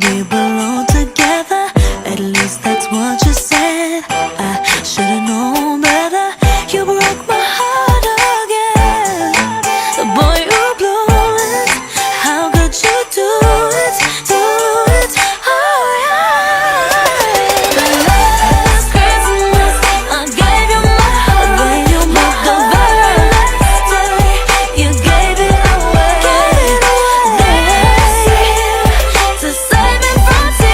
we belong together. At least that's what you said. I should've known better. You broke my heart again. Boy, you blew it. How could you do it? Do it? Oh yeah. The last Christmas I gave you my heart. The very next day you gave it away. This year to save me from tears.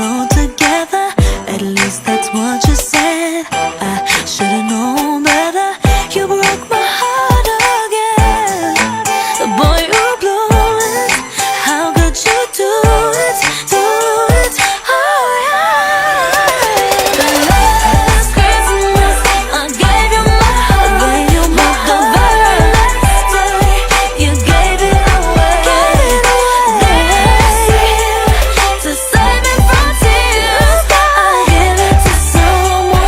grow together. At least that's what you said. I should've known better. You broke my heart again. Boy, you blew it. How could you do it? Do it? Oh yeah. The last Christmas I gave you my heart. The very next day you gave it away. This year, to save me from tears, I give it to someone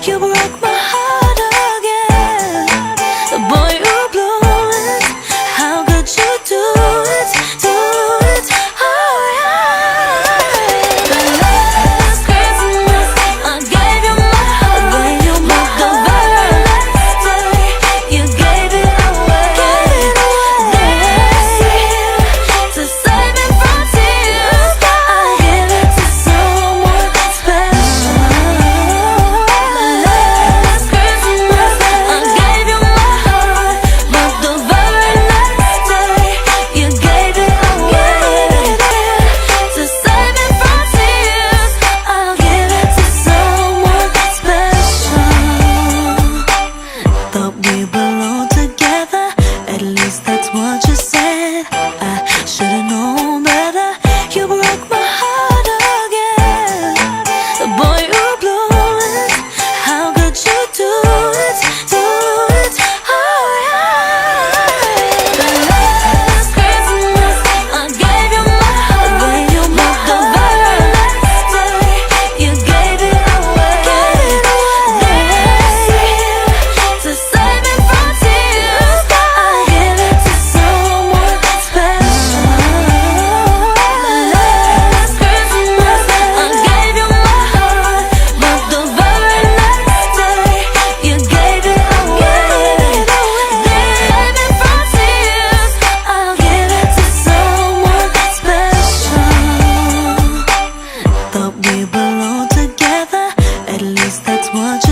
you broke my heart again. The boy who blew it, how could you do it, do it? Oh yeah. The last Christmas I gave you my heart, but the very next day you gave it away. This year, to save me from tears, I'll give it to someone special. The last Christmas I gave you my heart, but the very next day you gave it away. To save me from tears, I'll give it to someone special. Thought we belonged together, at least that's what you said. I should've known better, you broke my heart again. The boy who blew it, how could you do it, do it? Oh yeah. The last Christmas I gave you my heart, but the very next day you gave it away. This year, to save me from tears, I'll give it to someone special. The last Christmas I gave you my heart, but the very next day you gave it away. Save me from tears, I'll give it to someone special. Thought we belonged together, at least that's what you